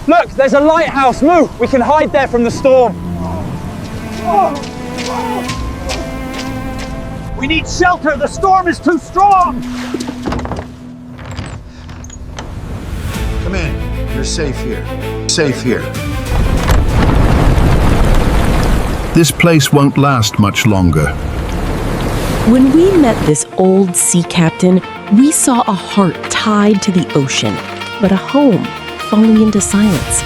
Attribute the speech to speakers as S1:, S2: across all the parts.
S1: Look, there's a lighthouse. Move! We can hide there from the storm. We need shelter. The storm is too strong.
S2: Come in. You're safe here. Safe here. This place won't last much longer.
S3: When we met this old sea captain, we saw a heart tied to the ocean, but a home falling into silence.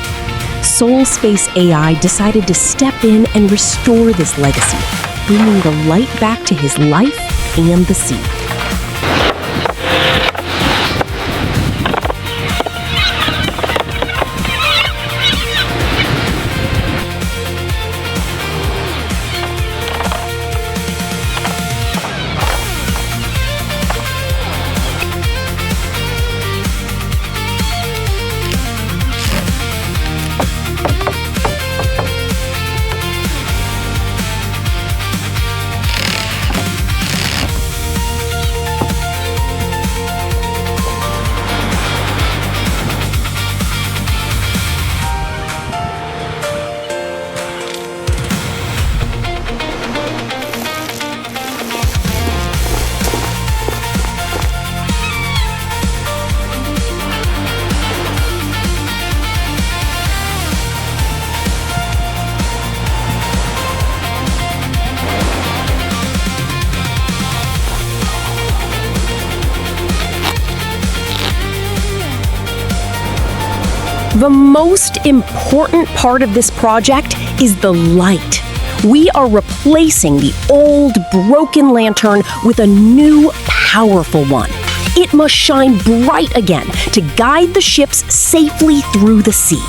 S3: Soul Space AI decided to step in and restore this legacy, bringing the light back to his life and the sea. The most important part of this project is the light. We are replacing the old, broken lantern with a new, powerful one. It must shine bright again to guide the ships safely through the sea.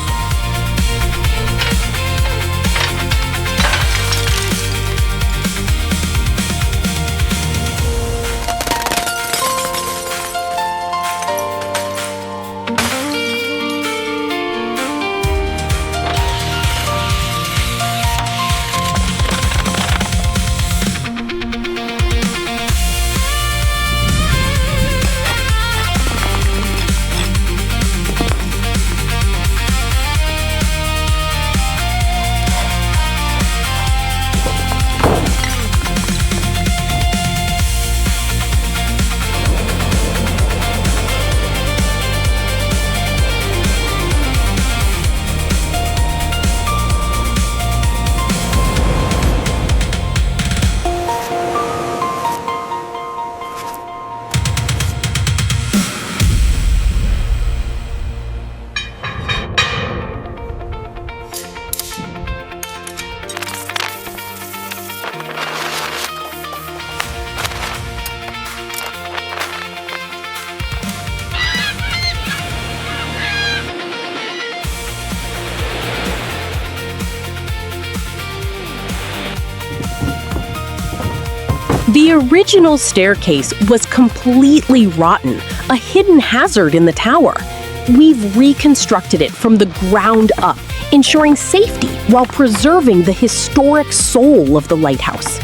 S3: The original staircase was completely rotten, a hidden hazard in the tower. We've reconstructed it from the ground up, ensuring safety while preserving the historic soul of the lighthouse.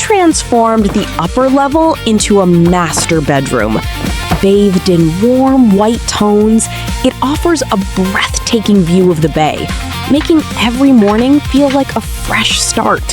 S3: transformed the upper level into a master bedroom. Bathed in warm white tones, it offers a breathtaking view of the bay, making every morning feel like a fresh start.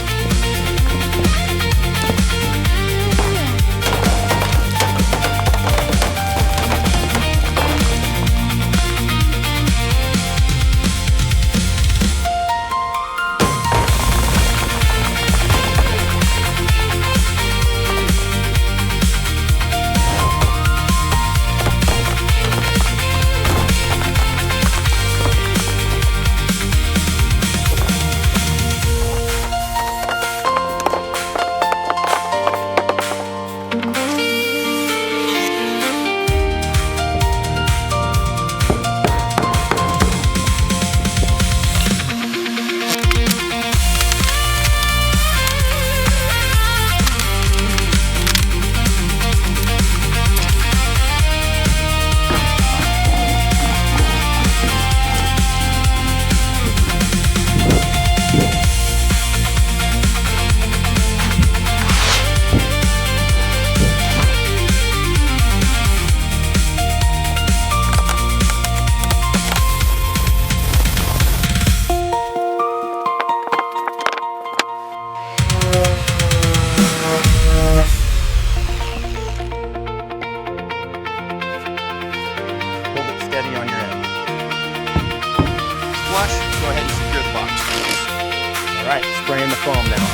S1: Spraying the foam now.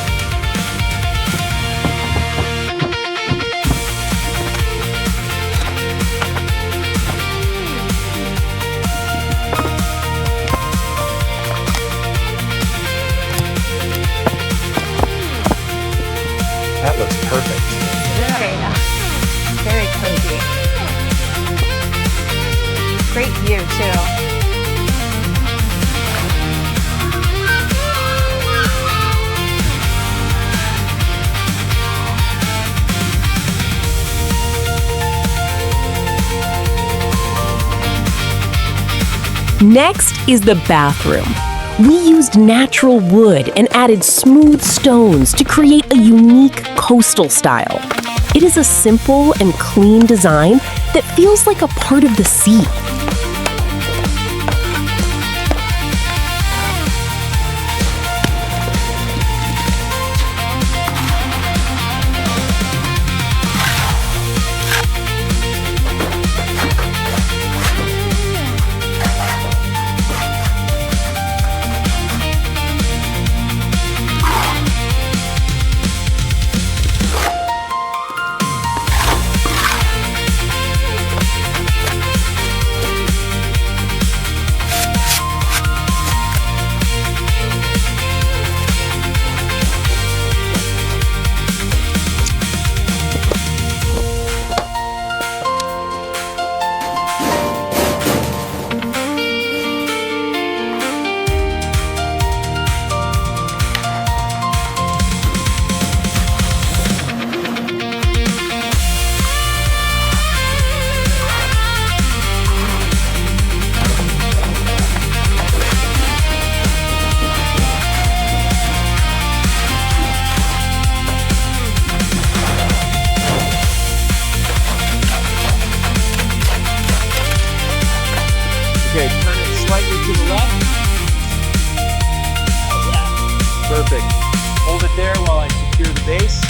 S1: That looks perfect.
S4: Very cozy. Great view too.
S3: Next is the bathroom. We used natural wood and added smooth stones to create a unique coastal style. It is a simple and clean design that feels like a part of the sea.
S1: Okay, turn it slightly to the left. Perfect. Hold it there while I secure the base.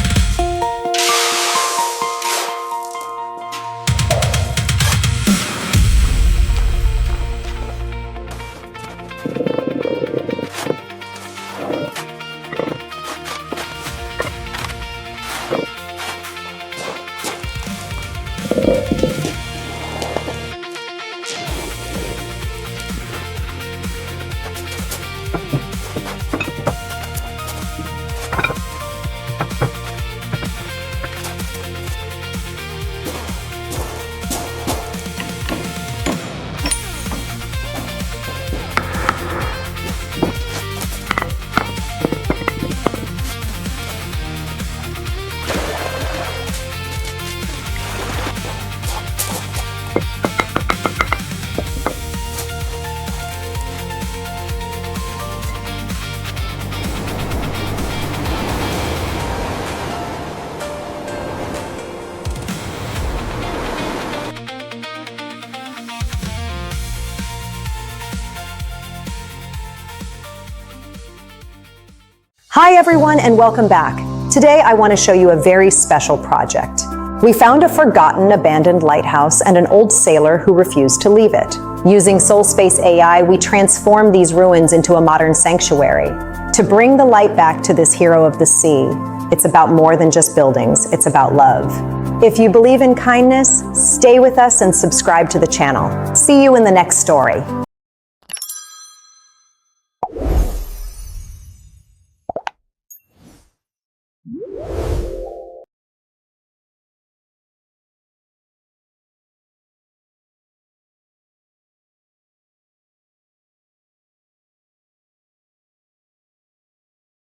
S5: Hi everyone and welcome back. Today I want to show you a very special project. We found a forgotten, abandoned lighthouse and an old sailor who refused to leave it. Using SoulSpace AI, we transformed these ruins into a modern sanctuary. To bring the light back to this hero of the sea, it's about more than just buildings, it's about love. If you believe in kindness, stay with us and subscribe to the channel. See you in the next story.